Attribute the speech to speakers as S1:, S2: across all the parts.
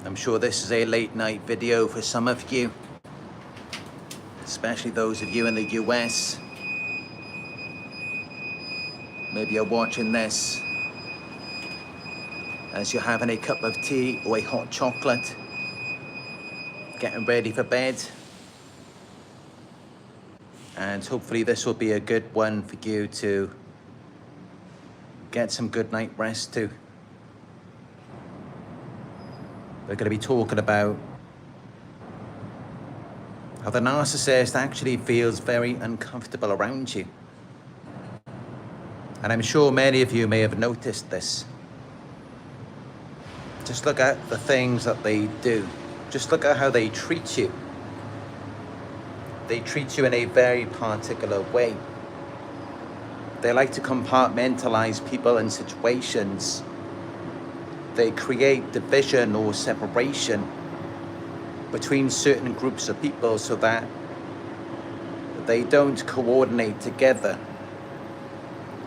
S1: I'm sure this is a late night video for some of you, especially those of you in the US. Maybe you're watching this as you're having a cup of tea or a hot chocolate, getting ready for bed. And hopefully this will be a good one for you to get some good night rest too. We're going to be talking about how the narcissist actually feels very uncomfortable around you. And I'm sure many of you may have noticed this. Just look at the things that they do. Just look at how they treat you. They treat you in a very particular way. They like to compartmentalize people and situations. They create division or separation between certain groups of people so that they don't coordinate together.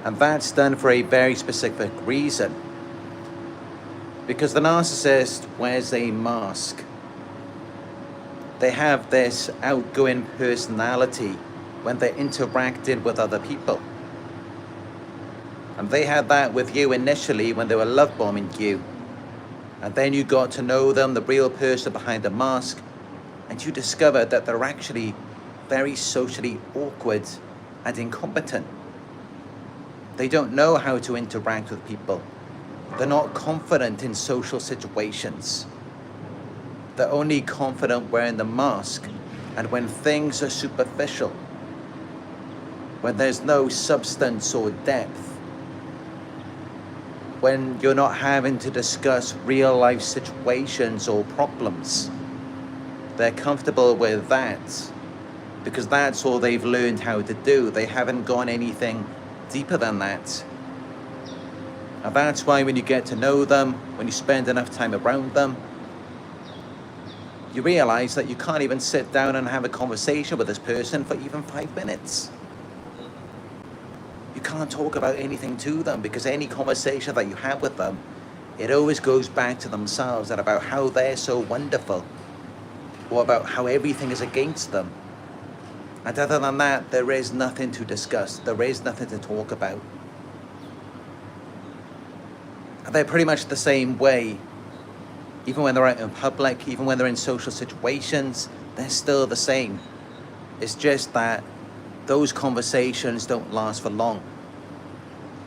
S1: And that's done for a very specific reason. Because the narcissist wears a mask. They have this outgoing personality when they're interacting with other people. And they had that with you initially when they were love bombing you. And then you got to know them, the real person behind the mask, and you discovered that they're actually very socially awkward and incompetent. They don't know how to interact with people. They're not confident in social situations. They're only confident wearing the mask and when things are superficial, when there's no substance or depth, when you're not having to discuss real life situations or problems. They're comfortable with that because that's all they've learned how to do. They haven't gone anything deeper than that. And that's why when you get to know them, when you spend enough time around them, you realize that you can't even sit down and have a conversation with this person for even 5 minutes. You can't talk about anything to them because any conversation that you have with them, it always goes back to themselves and about how they're so wonderful or about how everything is against them. And other than that, there is nothing to discuss. There is nothing to talk about. And they're pretty much the same way. Even when they're out in public, even when they're in social situations, they're still the same. It's just that those conversations don't last for long.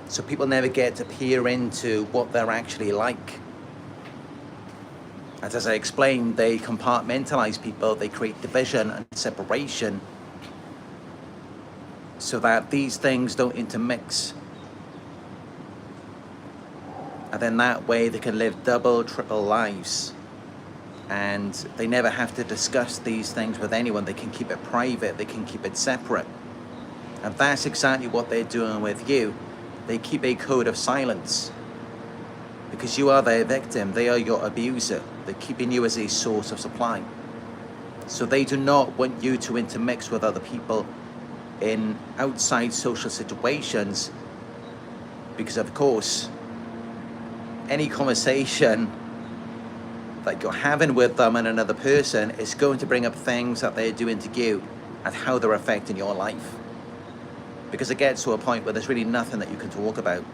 S1: So people never get to peer into what they're actually like. And as I explained, they compartmentalize people, they create division and separation so that these things don't intermix. And then that way they can live double, triple lives. And they never have to discuss these things with anyone. They can keep it private, they can keep it separate. And that's exactly what they're doing with you. They keep a code of silence. Because you are their victim, they are your abuser. They're keeping you as a source of supply. So they do not want you to intermix with other people in outside social situations. Because of course, any conversation that you're having with them and another person is going to bring up things that they're doing to you and how they're affecting your life. Because it gets to a point where there's really nothing that you can talk about.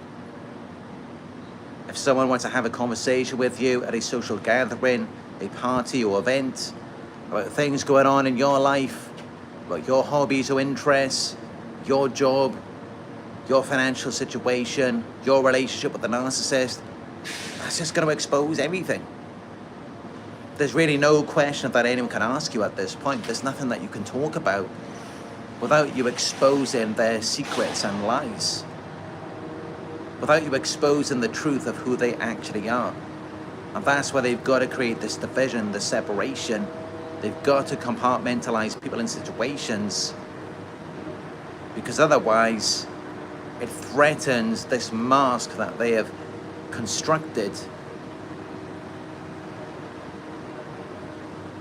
S1: If someone wants to have a conversation with you at a social gathering, a party or event, about things going on in your life, about your hobbies or interests, your job, your financial situation, your relationship with the narcissist, that's just going to expose everything. There's really no question that anyone can ask you at this point. There's nothing that you can talk about without you exposing their secrets and lies, without you exposing the truth of who they actually are. And that's why they've got to create this division, this separation. They've got to compartmentalize people in situations because otherwise it threatens this mask that they have constructed.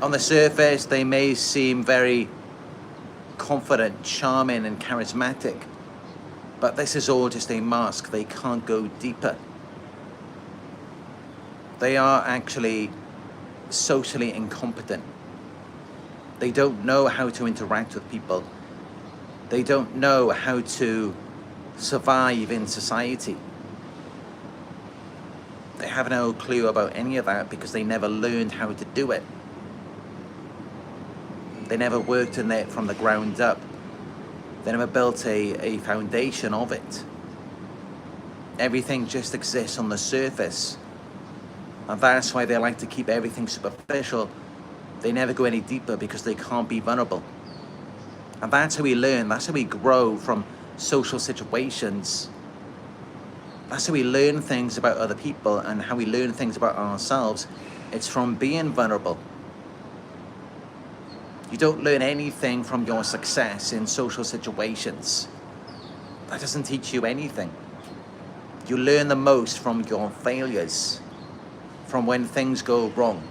S1: On the surface, they may seem very confident, charming, and charismatic, but this is all just a mask. They can't go deeper. They are actually socially incompetent. They don't know how to interact with people. They don't know how to survive in society. They have no clue about any of that because they never learned how to do it. They never worked in it from the ground up. They never built a foundation of it. Everything just exists on the surface. And that's why they like to keep everything superficial. They never go any deeper because they can't be vulnerable. And that's how we learn, that's how we grow from social situations. That's how we learn things about other people and how we learn things about ourselves. It's from being vulnerable. You don't learn anything from your success in social situations. That doesn't teach you anything. You learn the most from your failures, from when things go wrong,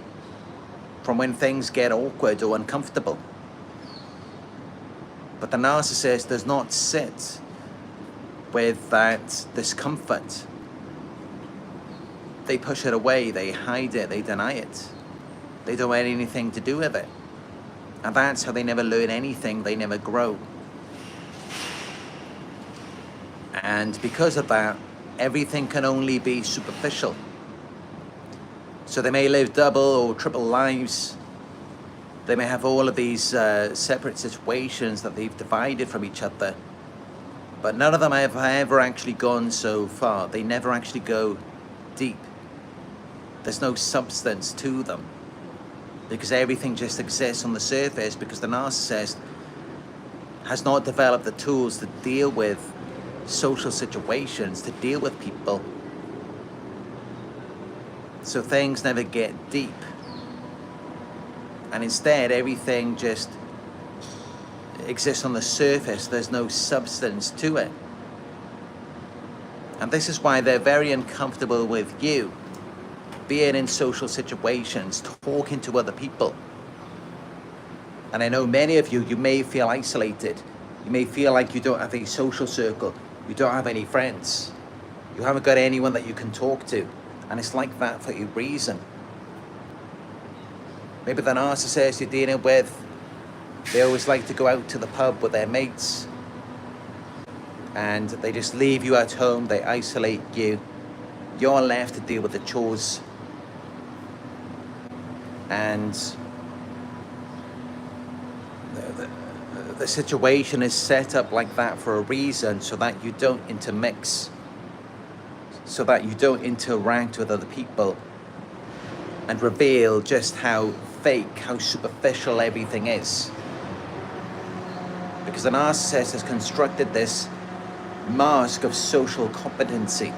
S1: from when things get awkward or uncomfortable. But the narcissist does not sit with that discomfort. They push it away, they hide it, they deny it. They don't want anything to do with it. And that's how they never learn anything, they never grow. And because of that, everything can only be superficial. So they may live double or triple lives. They may have all of these separate situations that they've divided from each other. But none of them have ever actually gone so far. They never actually go deep. There's no substance to them. Because everything just exists on the surface, because the narcissist has not developed the tools to deal with social situations, to deal with people. So things never get deep. And instead, everything just exists on the surface. There's no substance to it. And this is why they're very uncomfortable with you being in social situations, talking to other people. And I know many of you, you may feel isolated. You may feel like you don't have a social circle. You don't have any friends. You haven't got anyone that you can talk to. And it's like that for a reason. Maybe the narcissist you're dealing with, they always like to go out to the pub with their mates. And they just leave you at home, they isolate you. You're left to deal with the chores. And the situation is set up like that for a reason, so that you don't intermix, so that you don't interact with other people and reveal just how fake, how superficial everything is. Because the narcissist has constructed this mask of social competency,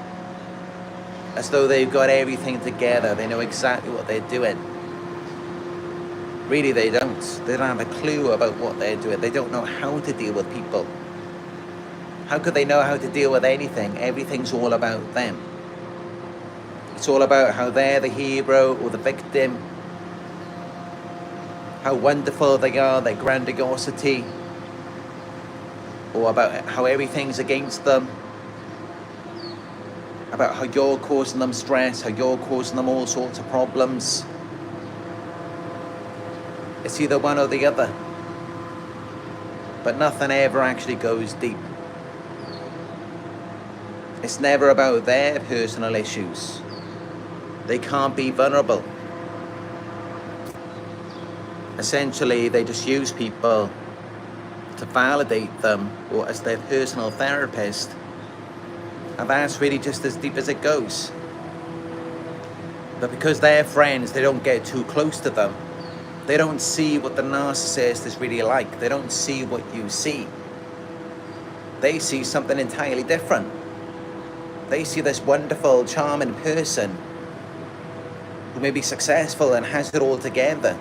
S1: as though they've got everything together, they know exactly what they're doing. Really, they don't. They don't have a clue about what they're doing. They don't know how to deal with people. How could they know how to deal with anything? Everything's all about them. It's all about how they're the hero or the victim, how wonderful they are, their grandiosity, or about how everything's against them, about how you're causing them stress, how you're causing them all sorts of problems. It's either one or the other. But nothing ever actually goes deep. It's never about their personal issues. They can't be vulnerable. Essentially, they just use people to validate them, or as their personal therapist. And that's really just as deep as it goes. But because they're friends, they don't get too close to them. They don't see what the narcissist is really like. They don't see what you see. They see something entirely different. They see this wonderful, charming person who may be successful and has it all together.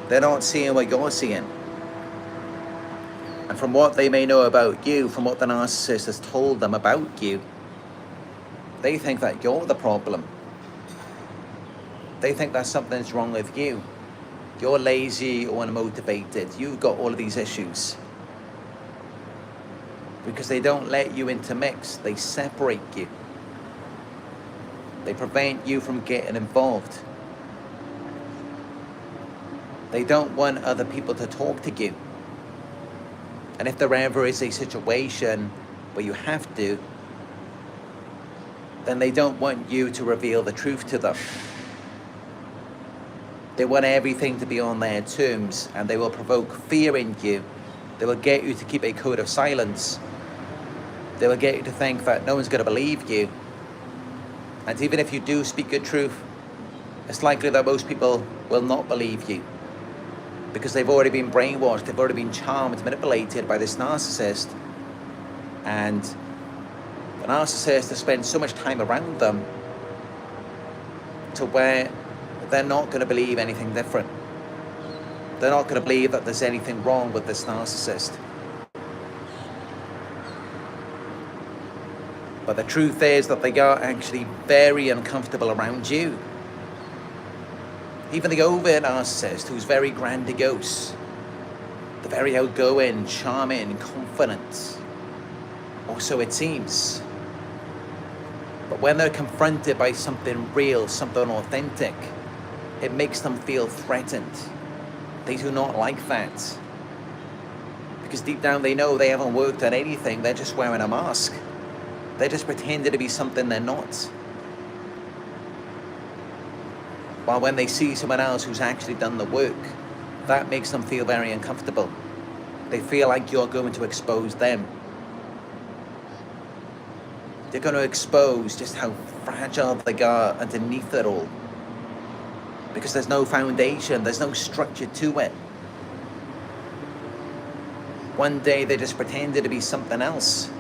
S1: They're not seeing what you're seeing. And from what they may know about you, from what the narcissist has told them about you, they think that you're the problem. They think that something's wrong with you. You're lazy or unmotivated. You've got all of these issues. Because they don't let you intermix. They separate you. They prevent you from getting involved. They don't want other people to talk to you. And if there ever is a situation where you have to, then they don't want you to reveal the truth to them. They want everything to be on their terms, and they will provoke fear in you. They will get you to keep a code of silence. They will get you to think that no one's going to believe you. And even if you do speak your truth, it's likely that most people will not believe you, because they've already been brainwashed, they've already been charmed, manipulated by this narcissist. And the narcissist has spent so much time around them to where they're not going to believe anything different. They're not going to believe that there's anything wrong with this narcissist. But the truth is that they are actually very uncomfortable around you. Even the overt narcissist, who's very grandiose, the very outgoing, charming, confident, or so it seems. But when they're confronted by something real, something authentic, it makes them feel threatened. They do not like that. Because deep down they know they haven't worked on anything, they're just wearing a mask. They're just pretending to be something they're not. While when they see someone else who's actually done the work, that makes them feel very uncomfortable. They feel like you're going to expose them. They're going to expose just how fragile they are underneath it all. Because there's no foundation, there's no structure to it. One day they just pretended to be something else.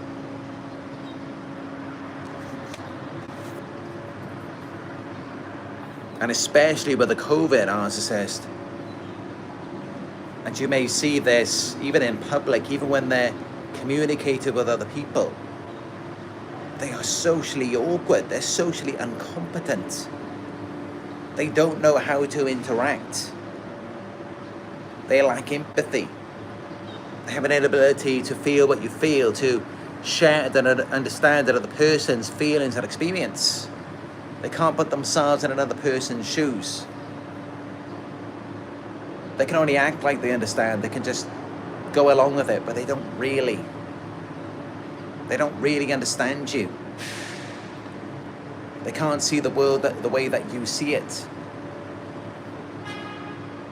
S1: And especially with the covert narcissist. And you may see this even in public, even when they're communicating with other people. They are socially awkward, they're socially incompetent. They don't know how to interact. They lack empathy. They have an inability to feel what you feel, to share and understand another person's feelings and experience. They can't put themselves in another person's shoes. They can only act like they understand. They can just go along with it, but they don't really. They don't really understand you. They can't see the world the way that you see it.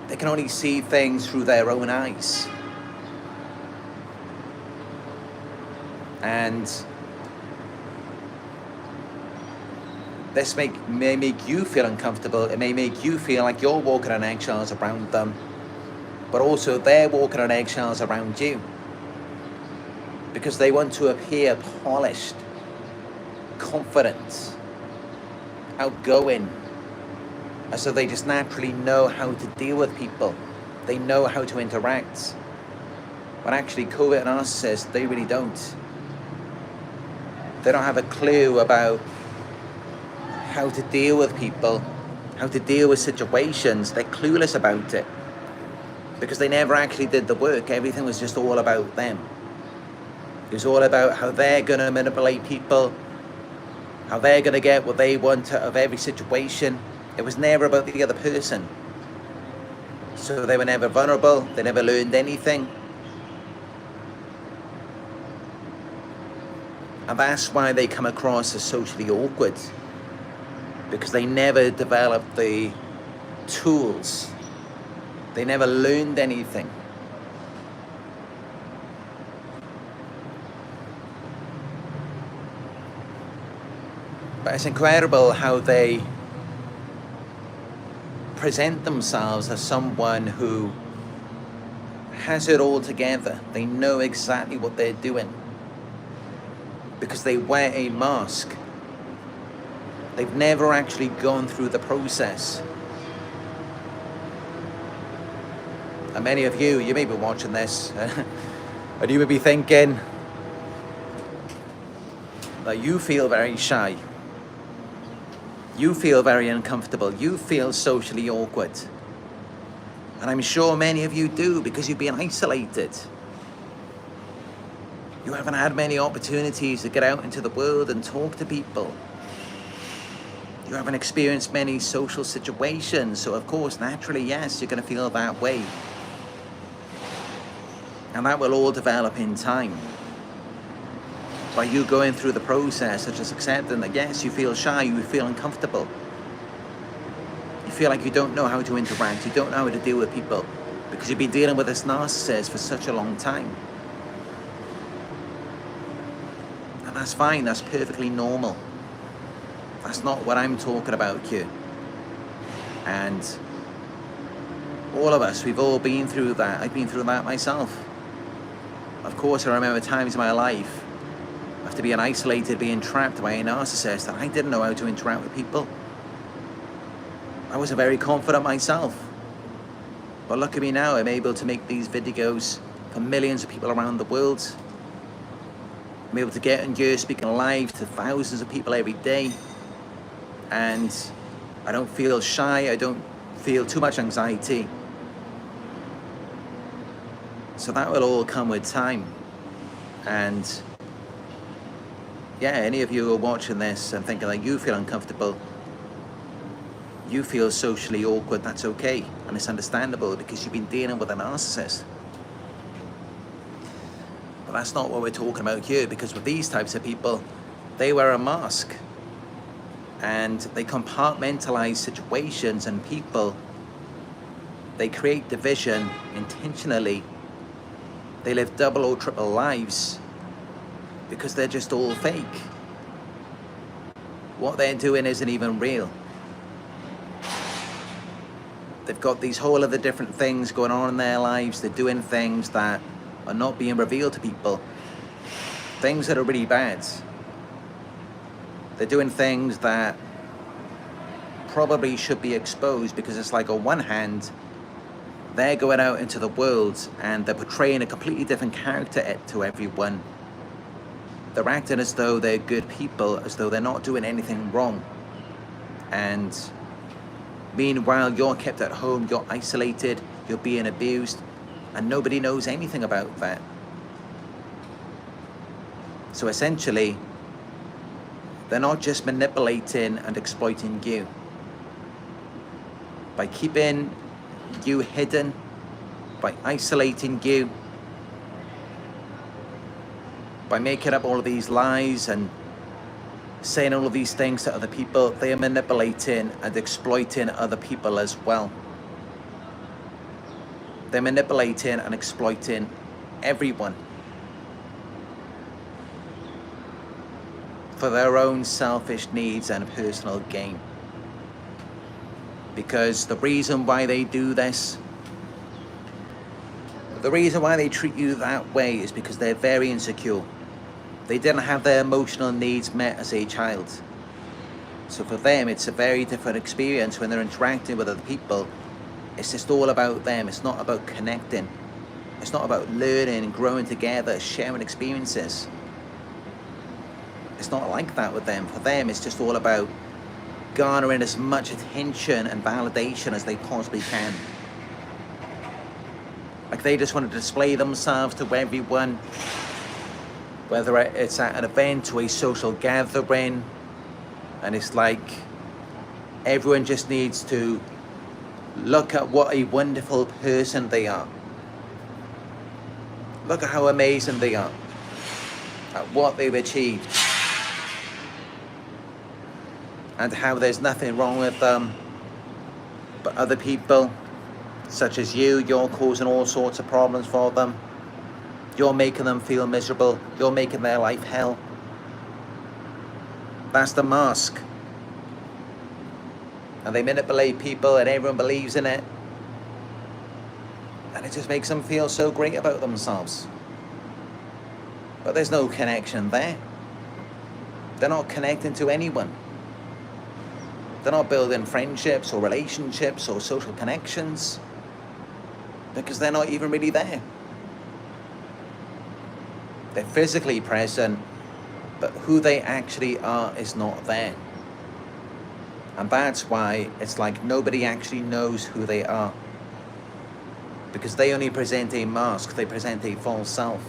S1: They can only see things through their own eyes. And this may make you feel uncomfortable. It may make you feel like you're walking on eggshells around them, but also they're walking on eggshells around you, because they want to appear polished, confident, outgoing, and so they just naturally know how to deal with people. They know how to interact. When actually covert narcissists, they really don't. They don't have a clue about how to deal with people, how to deal with situations. They're clueless about it because they never actually did the work. Everything was just all about them. It was all about how they're going to manipulate people, how they're going to get what they want out of every situation. It was never about the other person. So they were never vulnerable. They never learned anything. And that's why they come across as socially awkward, because they never developed the tools. They never learned anything. But it's incredible how they present themselves as someone who has it all together. They know exactly what they're doing because they wear a mask. They've never actually gone through the process. And many of you may be watching this and you may be thinking that you feel very shy. You feel very uncomfortable. You feel socially awkward. And I'm sure many of you do, because you've been isolated. You haven't had many opportunities to get out into the world and talk to people. You haven't experienced many social situations, so of course, naturally, yes, you're going to feel that way. And that will all develop in time. By you going through the process of just accepting that, yes, you feel shy, you feel uncomfortable. You feel like you don't know how to interact, you don't know how to deal with people, because you've been dealing with this narcissist for such a long time. And that's fine, that's perfectly normal. That's not what I'm talking about here. And all of us, we've all been through that. I've been through that myself. Of course, I remember times in my life after being isolated, being trapped by a narcissist, and I didn't know how to interact with people. I wasn't very confident myself. But look at me now, I'm able to make these videos for millions of people around the world. I'm able to get on here speaking live to thousands of people every day. And I don't feel shy, I don't feel too much anxiety. So that will all come with time. And yeah, any of you who are watching this and thinking that you feel uncomfortable, you feel socially awkward, that's okay. And it's understandable because you've been dealing with a narcissist. But that's not what we're talking about here, because with these types of people, they wear a mask. And they compartmentalize situations and people. They create division intentionally. They live double or triple lives because they're just all fake. What they're doing isn't even real. They've got these whole other different things going on in their lives. They're doing things that are not being revealed to people. Things that are really bad. They're doing things that probably should be exposed, because it's like on one hand, they're going out into the world and they're portraying a completely different character to everyone. They're acting as though they're good people, as though they're not doing anything wrong. And meanwhile, you're kept at home, you're isolated, you're being abused, and nobody knows anything about that. So essentially, they're not just manipulating and exploiting you. By keeping you hidden, by isolating you, by making up all of these lies and saying all of these things to other people, they are manipulating and exploiting other people as well. They're manipulating and exploiting everyone for their own selfish needs and personal gain. Because the reason why they do this, the reason why they treat you that way is because they're very insecure. They didn't have their emotional needs met as a child. So for them, it's a very different experience when they're interacting with other people. It's just all about them. It's not about connecting. It's not about learning and growing together, sharing experiences. It's not like that with them. For them, it's just all about garnering as much attention and validation as they possibly can. Like they just want to display themselves to everyone, whether it's at an event or a social gathering, and it's like everyone just needs to look at what a wonderful person they are. Look at how amazing they are, at what they've achieved, and how there's nothing wrong with them. But other people, such as you're causing all sorts of problems for them. You're making them feel miserable. You're making their life hell. That's the mask. And they manipulate people and everyone believes in it. And it just makes them feel so great about themselves. But there's no connection there. They're not connecting to anyone. They're not building friendships or relationships or social connections, because they're not even really there. They're physically present, but who they actually are is not there. And that's why it's like nobody actually knows who they are, because they only present a mask. They present a false self.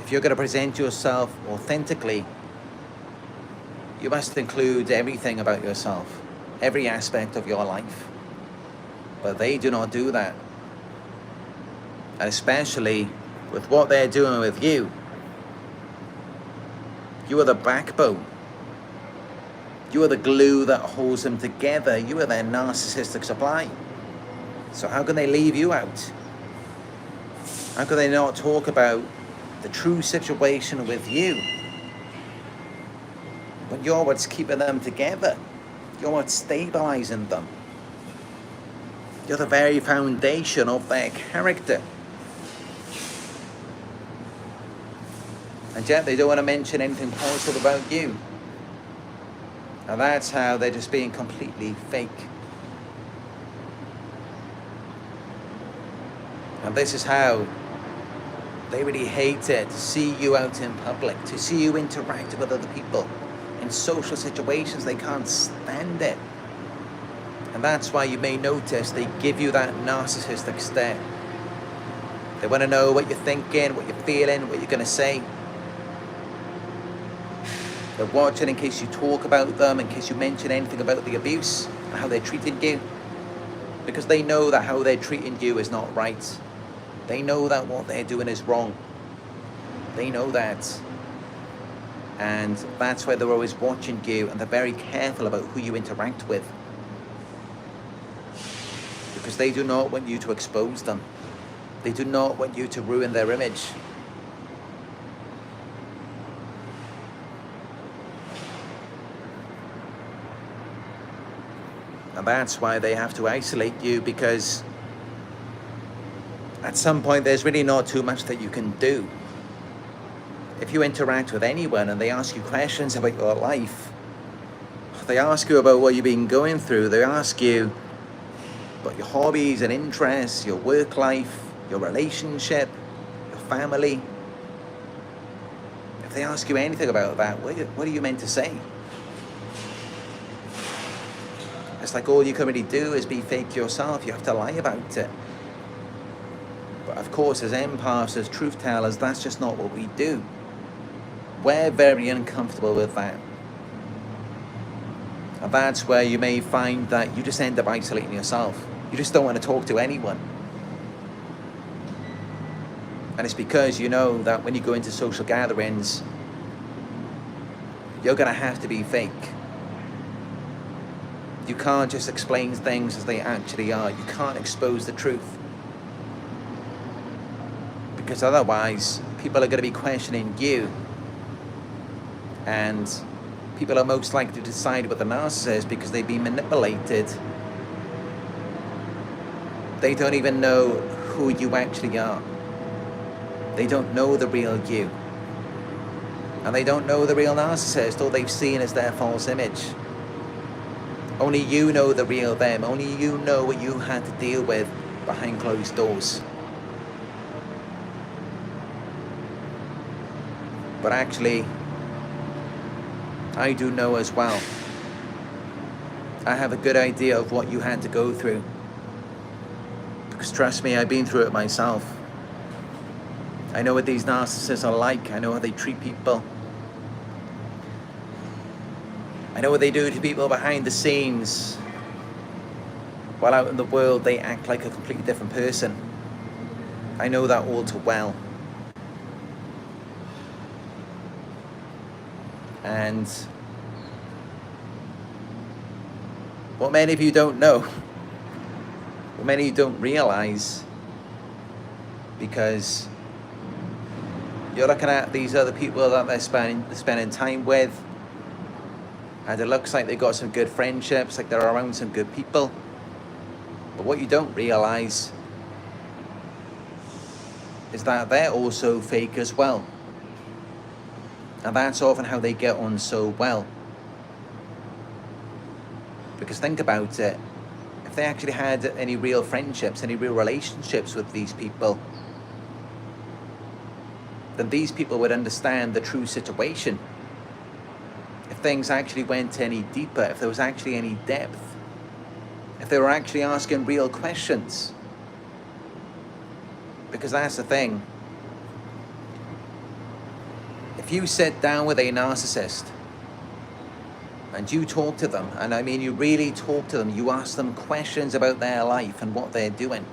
S1: If you're going to present yourself authentically, You must include everything about yourself, every aspect of your life. But they do not do that. And especially with what they're doing with you. You are the backbone. You are the glue that holds them together. You are their narcissistic supply. So how can they leave you out? How can they not talk about the true situation with you? When you're what's keeping them together. You're what's stabilizing them. You're the very foundation of their character. And yet they don't want to mention anything positive about you. And that's how they're just being completely fake. And this is how they really hate it, to see you out in public, to see you interact with other people. In social situations, they can't stand it. And that's why you may notice they give you that narcissistic stare. They want to know what you're thinking, what you're feeling, what you're going to say. They're watching in case you talk about them, in case you mention anything about the abuse and how they're treating you. Because they know that how they're treating you is not right. They know that what they're doing is wrong. They know that. And that's why they're always watching you, and they're very careful about who you interact with. Because they do not want you to expose them. They do not want you to ruin their image. And that's why they have to isolate you, because at some point there's really not too much that you can do. If you interact with anyone and they ask you questions about your life, they ask you about what you've been going through, they ask you about your hobbies and interests, your work life, your relationship, your family. If they ask you anything about that, what are you meant to say? It's like all you can really do is be fake yourself. You have to lie about it. But of course, as empaths, as truth tellers, that's just not what we do. We're very uncomfortable with that. And that's where you may find that you just end up isolating yourself. You just don't want to talk to anyone. And it's because you know that when you go into social gatherings, you're going to have to be fake. You can't just explain things as they actually are. You can't expose the truth. Because otherwise, people are going to be questioning you. And people are most likely to side with the narcissist because they've been manipulated. They don't even know who you actually are. They don't know the real you. And they don't know the real narcissist. All they've seen is their false image. Only you know the real them. Only you know what you had to deal with behind closed doors. But actually, I do know as well. I have a good idea of what you had to go through. Because trust me, I've been through it myself. I know what these narcissists are like. I know how they treat people. I know what they do to people behind the scenes. While out in the world, they act like a completely different person. I know that all too well. And what many of you don't know, what many of you don't realize, because you're looking at these other people that they're spending time with, and it looks like they've got some good friendships, like they're around some good people. But what you don't realize is that they're also fake as well. And that's often how they get on so well. Because think about it, if they actually had any real friendships, any real relationships with these people, then these people would understand the true situation. If things actually went any deeper, if there was actually any depth, if they were actually asking real questions. Because that's the thing. If you sit down with a narcissist and you talk to them, and I mean you really talk to them, you ask them questions about their life and what they're doing,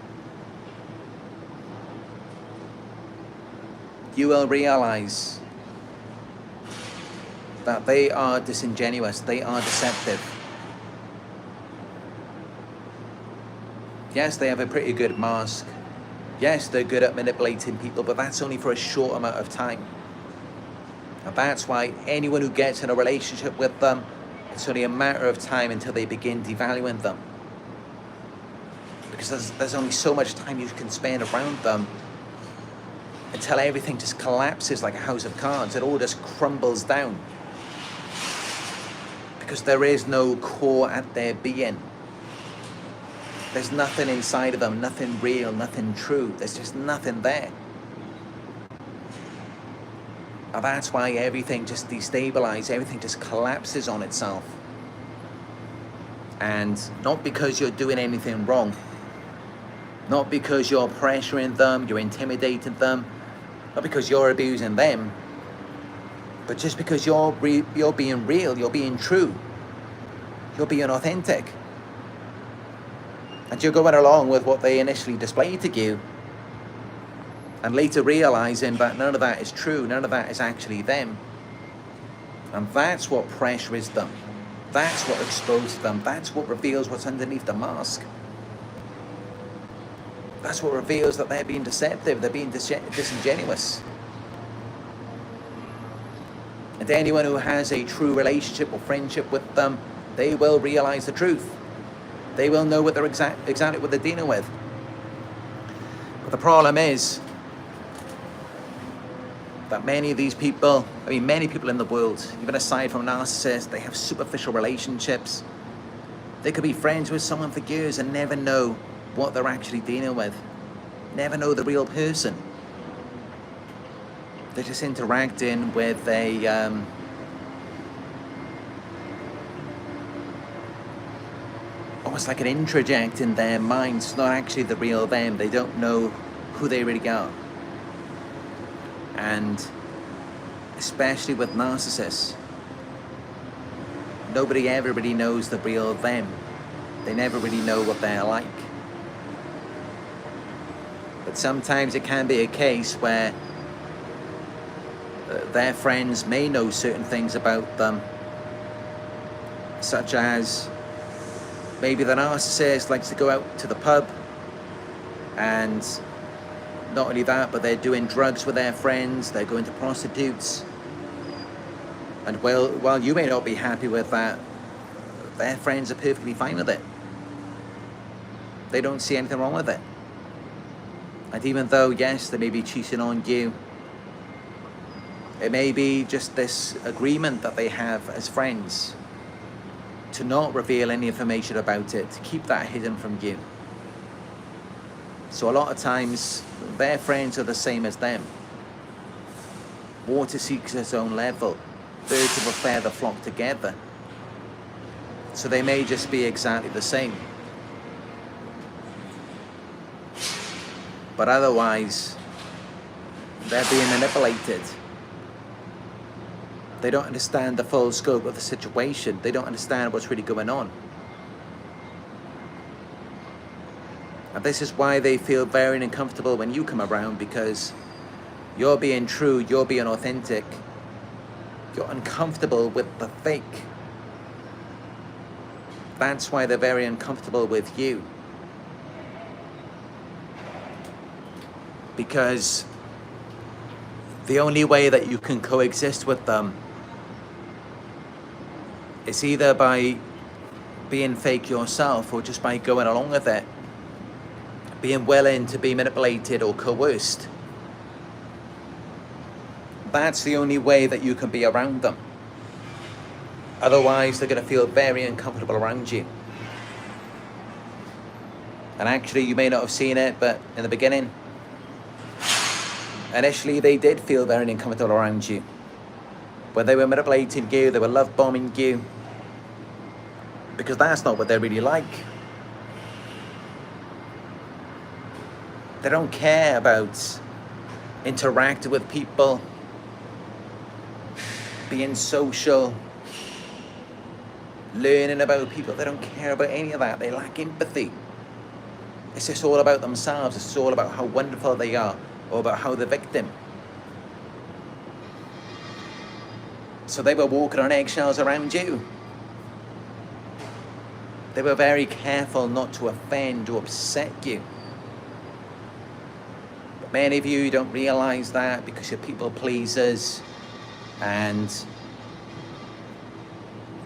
S1: you will realize that they are disingenuous, they are deceptive. Yes, they have a pretty good mask. Yes, they're good at manipulating people, but that's only for a short amount of time. And that's why anyone who gets in a relationship with them, it's only a matter of time until they begin devaluing them. Because there's only so much time you can spend around them until everything just collapses like a house of cards. It all just crumbles down. Because there is no core at their being. There's nothing inside of them, nothing real, nothing true. There's just nothing there. And that's why everything just destabilizes, everything just collapses on itself. And not because you're doing anything wrong, not because you're pressuring them, you're intimidating them, not because you're abusing them, but just because you're being real, you're being true, you're being authentic. And you're going along with what they initially displayed to you, and later realizing that none of that is true, none of that is actually them. And that's what pressures them. That's what exposes them. That's what reveals what's underneath the mask. That's what reveals that they're being deceptive, they're being disingenuous. And anyone who has a true relationship or friendship with them, they will realize the truth. They will know what they're exactly what they're dealing with. But the problem is that many of these people, many people in the world, even aside from narcissists, they have superficial relationships. They could be friends with someone for years and never know what they're actually dealing with. Never know the real person. They're just interacting with almost like an introject in their minds. It's not actually the real them. They don't know who they really are. And especially with narcissists, nobody ever really knows the real them. They never really know what they're like. But sometimes it can be a case where their friends may know certain things about them, such as maybe the narcissist likes to go out to the pub, and not only that, but they're doing drugs with their friends, they're going to prostitutes. And while you may not be happy with that, their friends are perfectly fine with it. They don't see anything wrong with it. And even though, yes, they may be cheating on you, it may be just this agreement that they have as friends to not reveal any information about it, to keep that hidden from you. So a lot of times, their friends are the same as them. Water seeks its own level. Birds of a feather flock together. So they may just be exactly the same. But otherwise, they're being manipulated. They don't understand the full scope of the situation. They don't understand what's really going on. And this is why they feel very uncomfortable when you come around, because you're being true, you're being authentic. You're uncomfortable with the fake. That's why they're very uncomfortable with you. Because the only way that you can coexist with them is either by being fake yourself, or just by going along with it, being willing to be manipulated or coerced. That's the only way that you can be around them. Otherwise, they're going to feel very uncomfortable around you. And actually, you may not have seen it, but in the beginning, initially they did feel very uncomfortable around you. When they were manipulating you, they were love bombing you, because that's not what they're really like. They don't care about interacting with people, being social, learning about people. They don't care about any of that. They lack empathy. It's just all about themselves. It's all about how wonderful they are, or about how the victim. So they were walking on eggshells around you. They were very careful not to offend or upset you. But many of you don't realize that because you're people pleasers, and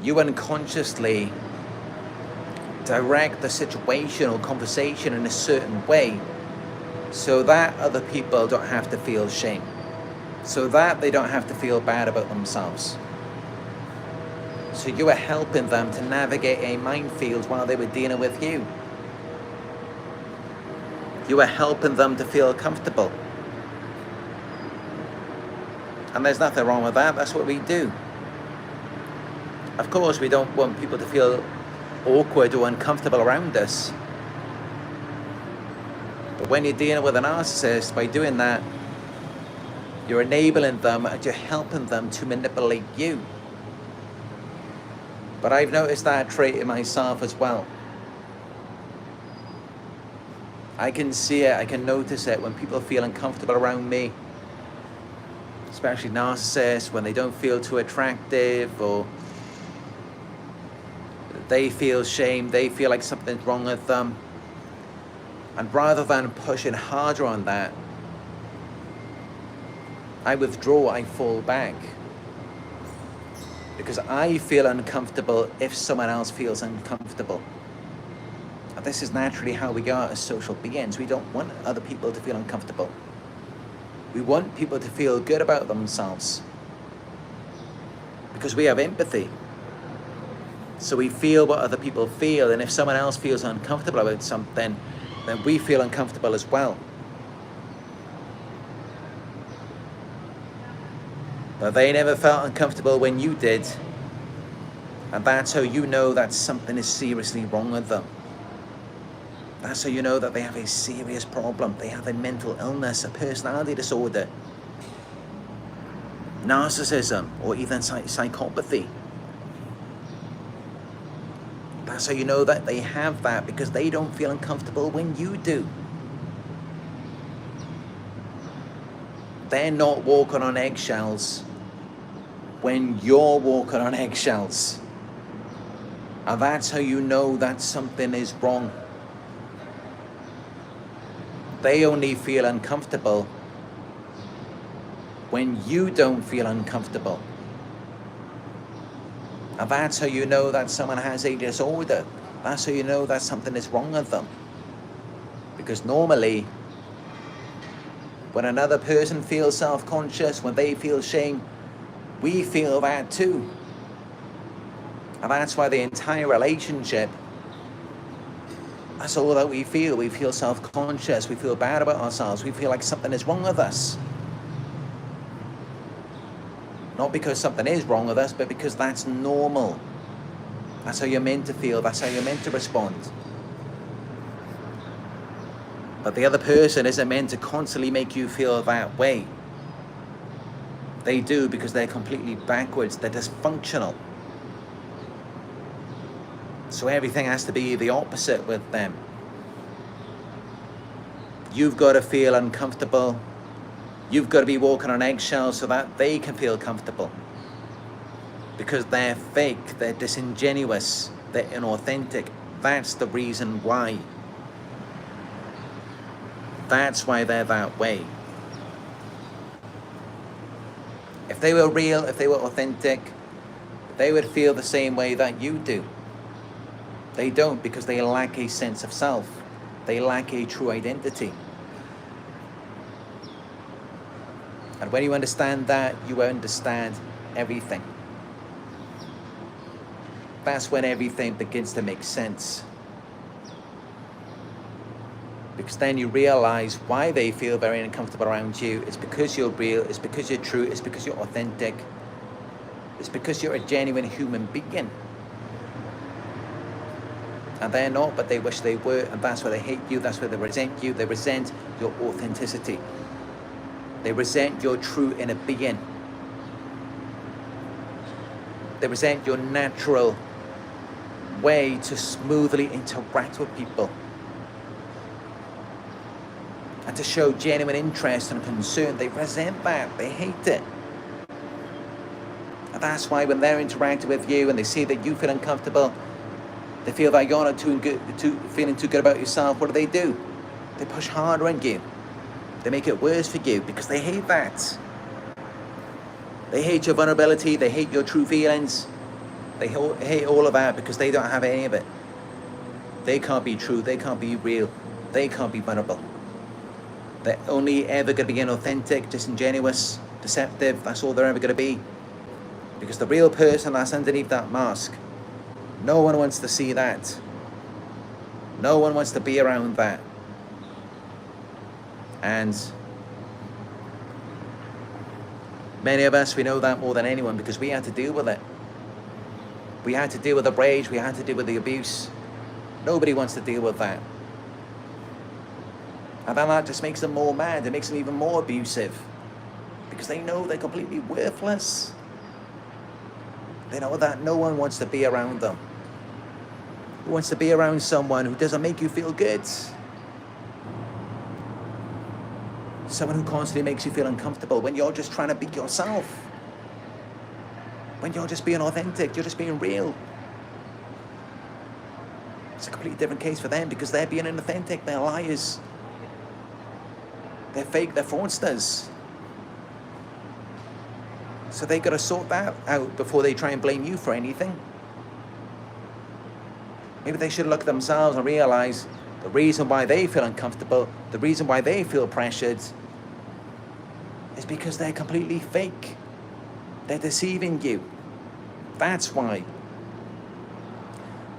S1: you unconsciously direct the situation or conversation in a certain way so that other people don't have to feel shame, so that they don't have to feel bad about themselves. So you are helping them to navigate a minefield while they were dealing with you. You are helping them to feel comfortable. And there's nothing wrong with that. That's what we do. Of course, we don't want people to feel awkward or uncomfortable around us. But when you're dealing with a narcissist, by doing that, you're enabling them and you're helping them to manipulate you. But I've noticed that trait in myself as well. I can see it, I can notice it when people feel uncomfortable around me, especially narcissists, when they don't feel too attractive, or they feel shame, they feel like something's wrong with them. And rather than pushing harder on that, I withdraw, I fall back. Because I feel uncomfortable if someone else feels uncomfortable. And this is naturally how we are as social beings. We don't want other people to feel uncomfortable. We want people to feel good about themselves. Because we have empathy. So we feel what other people feel, and if someone else feels uncomfortable about something, then we feel uncomfortable as well. But they never felt uncomfortable when you did, and that's how you know that something is seriously wrong with them. That's how you know that they have a serious problem. They have a mental illness, a personality disorder, narcissism, or even psychopathy. That's how you know that they have that, because they don't feel uncomfortable when you do. They're not walking on eggshells when you're walking on eggshells. And that's how you know that something is wrong. They only feel uncomfortable when you don't feel uncomfortable. And that's how you know that someone has a disorder. That's how you know that something is wrong with them. Because normally, when another person feels self-conscious, when they feel shame, we feel that too. And that's why the entire relationship, that's all that we feel. We feel self-conscious, we feel bad about ourselves, we feel like something is wrong with us. Not because something is wrong with us, but because that's normal. That's how you're meant to feel, that's how you're meant to respond. But the other person isn't meant to constantly make you feel that way. They do because they're completely backwards, they're dysfunctional. So everything has to be the opposite with them. You've got to feel uncomfortable. You've got to be walking on eggshells so that they can feel comfortable. Because they're fake, they're disingenuous, they're inauthentic. That's the reason why. That's why they're that way. If they were real, if they were authentic, they would feel the same way that you do. They don't, because they lack a sense of self. They lack a true identity. And when you understand that, you understand everything. That's when everything begins to make sense. Because then you realize why they feel very uncomfortable around you. It's because you're real, it's because you're true, it's because you're authentic. It's because you're a genuine human being. And they're not, but they wish they were, and that's why they hate you, that's why they resent you. They resent your authenticity. They resent your true inner being. They resent your natural way to smoothly interact with people and to show genuine interest and concern. They resent that. They hate it. And that's why when they're interacting with you and they see that you feel uncomfortable, they feel that you're not feeling too good about yourself, what do? They push harder on you. They make it worse for you because they hate that. They hate your vulnerability. They hate your true feelings. They hate all of that because they don't have any of it. They can't be true. They can't be real. They can't be vulnerable. They're only ever going to be inauthentic, disingenuous, deceptive. That's all they're ever going to be. Because the real person that's underneath that mask, no one wants to see that. No one wants to be around that. And many of us, we know that more than anyone because we had to deal with it. We had to deal with the rage. We had to deal with the abuse. Nobody wants to deal with that. And then that just makes them more mad. It makes them even more abusive because they know they're completely worthless. They know that no one wants to be around them. Who wants to be around someone who doesn't make you feel good? Someone who constantly makes you feel uncomfortable when you're just trying to be yourself. When you're just being authentic, you're just being real. It's a completely different case for them because they're being inauthentic, they're liars. They're fake, they're fraudsters. So they got to sort that out before they try and blame you for anything. Maybe they should look at themselves and realize the reason why they feel uncomfortable, the reason why they feel pressured is because they're completely fake. They're deceiving you. That's why.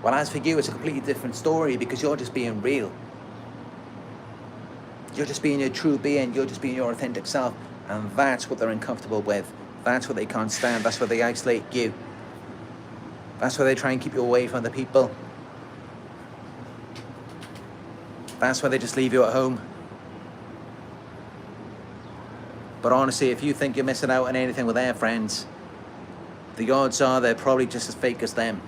S1: Well, as for you, it's a completely different story because you're just being real. You're just being your true being. You're just being your authentic self. And that's what they're uncomfortable with. That's what they can't stand. That's why they isolate you. That's why they try and keep you away from the people. That's why they just leave you at home. But honestly, if you think you're missing out on anything with their friends, the odds are they're probably just as fake as them.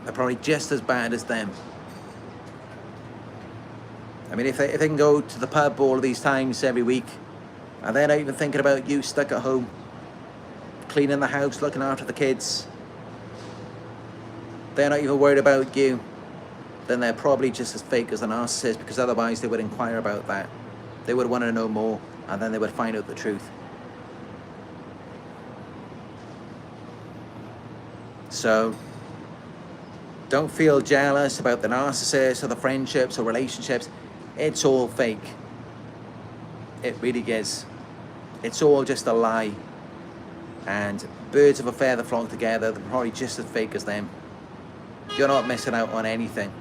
S1: They're probably just as bad as them. I mean, if they can go to the pub all of these times every week, and they're not even thinking about you stuck at home, cleaning the house, looking after the kids, they're not even worried about you, then they're probably just as fake as a narcissist, because otherwise they would inquire about that. They would want to know more, and then they would find out the truth. So don't feel jealous about the narcissist or the friendships or relationships. It's all fake. It really is. It's all just a lie. And birds of a feather flock together. They're probably just as fake as them. You're not missing out on anything.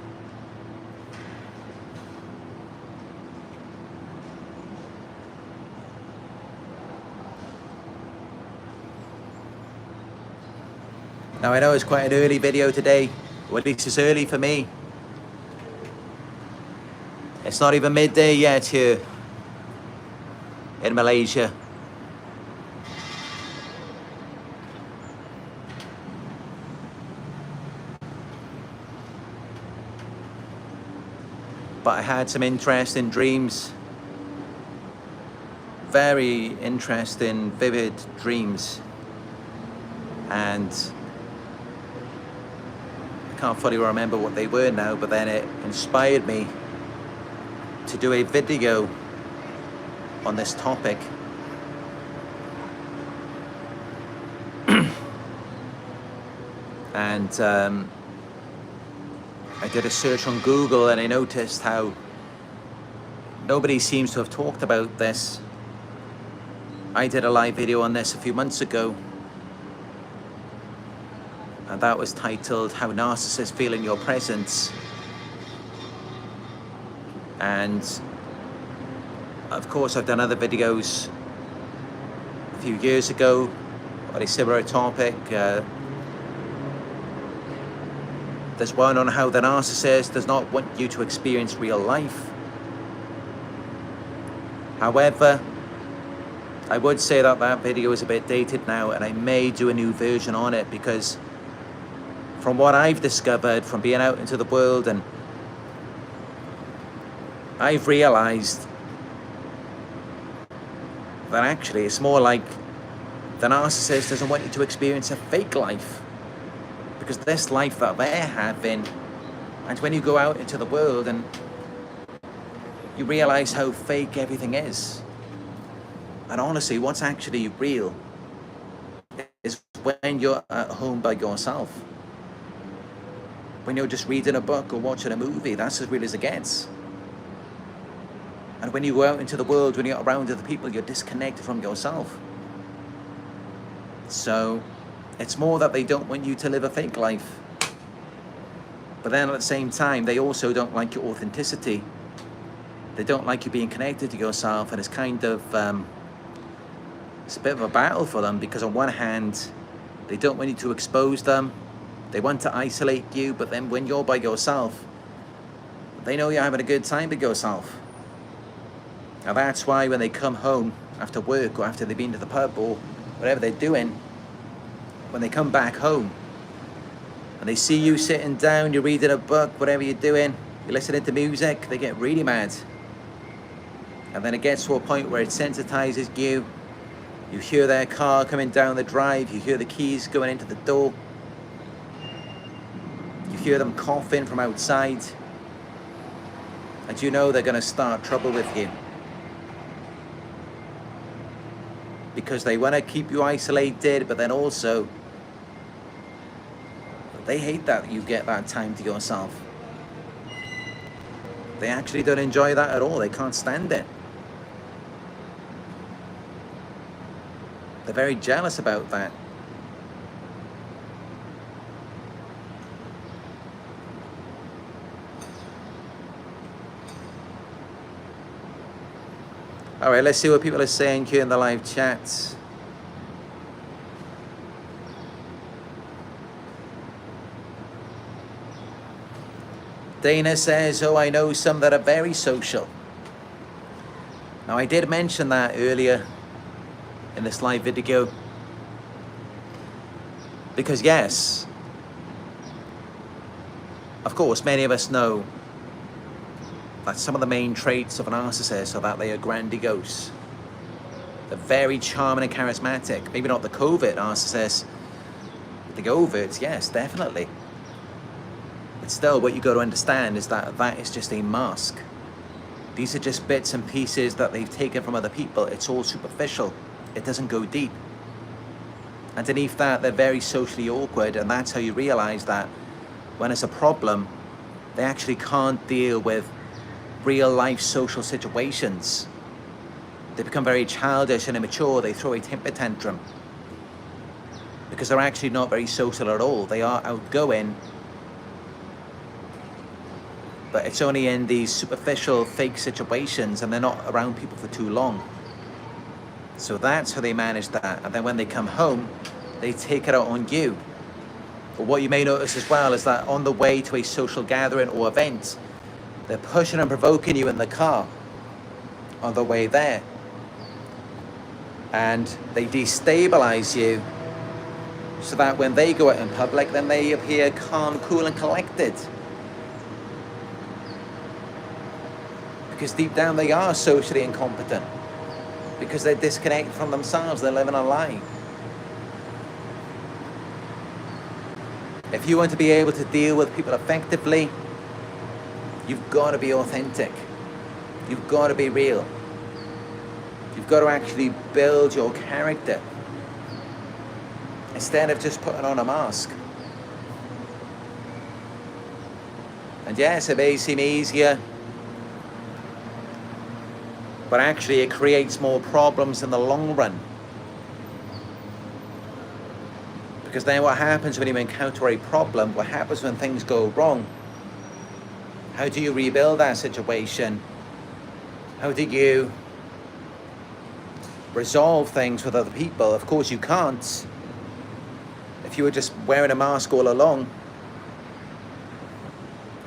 S1: Now I know it's quite an early video today, or at least it's early for me. It's not even midday yet here in Malaysia. But I had some interesting dreams. Very interesting, vivid dreams. And I can't fully remember what they were now, but then it inspired me to do a video on this topic. And I did a search on Google and I noticed how nobody seems to have talked about this. I did a live video on this a few months ago, and that was titled How Narcissists Feel in Your Presence. And of course I've done other videos a few years ago on a similar topic. There's one on how the narcissist does not want you to experience real life. However, I would say that that video is a bit dated now, and I may do a new version on it, because from what I've discovered from being out into the world, and I've realized that actually it's more like the narcissist doesn't want you to experience a fake life, because this life that they're having, and when you go out into the world and you realize how fake everything is, and honestly what's actually real is when you're at home by yourself, when you're just reading a book or watching a movie. That's as real as it gets. And when you go out into the world, when you're around other people, you're disconnected from yourself. So it's more that they don't want you to live a fake life, but then at the same time they also don't like your authenticity. They don't like you being connected to yourself, and it's kind of it's a bit of a battle for them, because on one hand they don't want you to expose them, they want to isolate you, but then when you're by yourself, they know you're having a good time with yourself. Now that's why when they come home after work or after they've been to the pub or whatever they're doing, when they come back home and they see you sitting down, you're reading a book, whatever you're doing, you're listening to music, they get really mad. And then it gets to a point where it sensitizes you. You hear their car coming down the drive, you hear the keys going into the door, you hear them coughing from outside, and you know they're going to start trouble with you, because they want to keep you isolated, but then also they hate that you get that time to yourself. They actually don't enjoy that at all. They can't stand it. They're very jealous about that. All right, let's see what people are saying here in the live chat. Dana says, oh, I know some that are very social. Now, I did mention that earlier in this live video, because yes, of course, many of us know that some of the main traits of a narcissist are that they are grandiose. They're very charming and charismatic. Maybe not the covert narcissist, the overt, yes, definitely. But still, what you got to understand is that that is just a mask. These are just bits and pieces that they've taken from other people. It's all superficial. It doesn't go deep. Underneath that, they're very socially awkward, and that's how you realize that when it's a problem, they actually can't deal with real life social situations. They become very childish and immature. They throw a temper tantrum because they're actually not very social at all. They are outgoing, but it's only in these superficial fake situations, and they're not around people for too long. So that's how they manage that. And then when they come home, they take it out on you. But what you may notice as well is that on the way to a social gathering or event, they're pushing and provoking you in the car on the way there. And they destabilize you so that when they go out in public, then they appear calm, cool, and collected. Because deep down they are socially incompetent. Because they're disconnected from themselves, they're living a lie. If you want to be able to deal with people effectively, you've got to be authentic. You've got to be real. You've got to actually build your character instead of just putting on a mask. And yes, it may seem easier, but actually it creates more problems in the long run. Because then what happens when you encounter a problem, what happens when things go wrong? How do you rebuild that situation? How do you resolve things with other people? Of course you can't if you were just wearing a mask all along.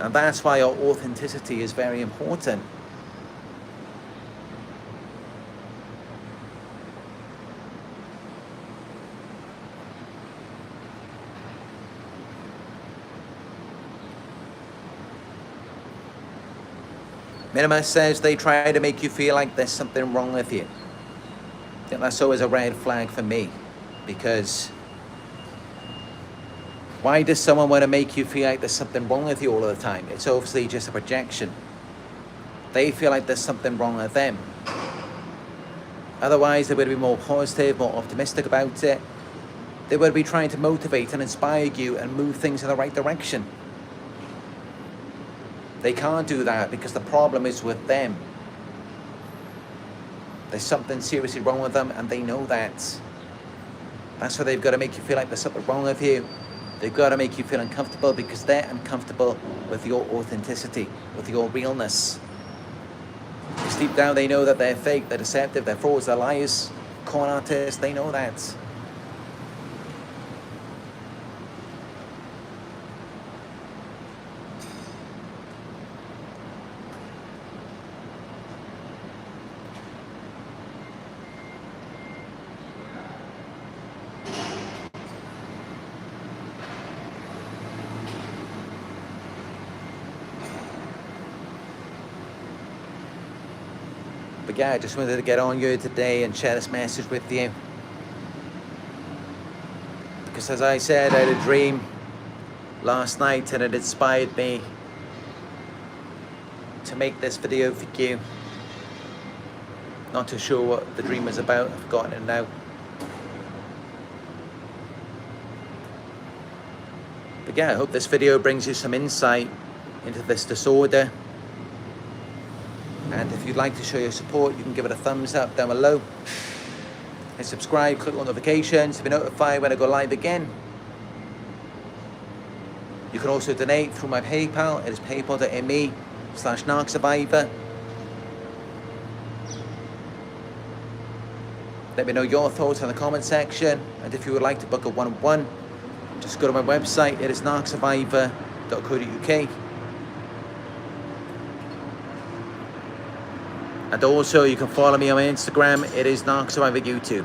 S1: And that's why our authenticity is very important. Minimus says they try to make you feel like there's something wrong with you. I think that's always a red flag for me, because why does someone want to make you feel like there's something wrong with you all of the time? It's obviously just a projection. They feel like there's something wrong with them. Otherwise, they would be more positive, more optimistic about it. They would be trying to motivate and inspire you and move things in the right direction. They can't do that because the problem is with them. There's something seriously wrong with them, and they know that. That's why they've got to make you feel like there's something wrong with you. They've got to make you feel uncomfortable because they're uncomfortable with your authenticity, with your realness. Because deep down they know that they're fake, they're deceptive, they're frauds, they're liars, con artists, they know that. But yeah, I just wanted to get on you today and share this message with you. Because as I said, I had a dream last night and it inspired me to make this video for you. Not too sure what the dream was about, I've forgotten it now. But yeah, I hope this video brings you some insight into this disorder. And if you'd like to show your support, you can give it a thumbs up down below. And subscribe, click on notifications to be notified when I go live again. You can also donate through my PayPal. It is paypal.me/Narc Survivor. Let me know your thoughts in the comment section. And if you would like to book a one-on-one, just go to my website. It is narcsurvivor.co.uk. And also, you can follow me on my Instagram. It is Narc Survivor YouTube.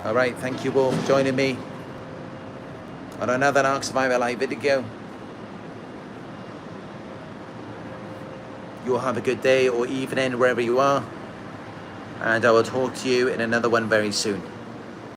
S1: All right, thank you all for joining me on another Narc Survivor live video. You all have a good day or evening wherever you are. And I will talk to you in another one very soon.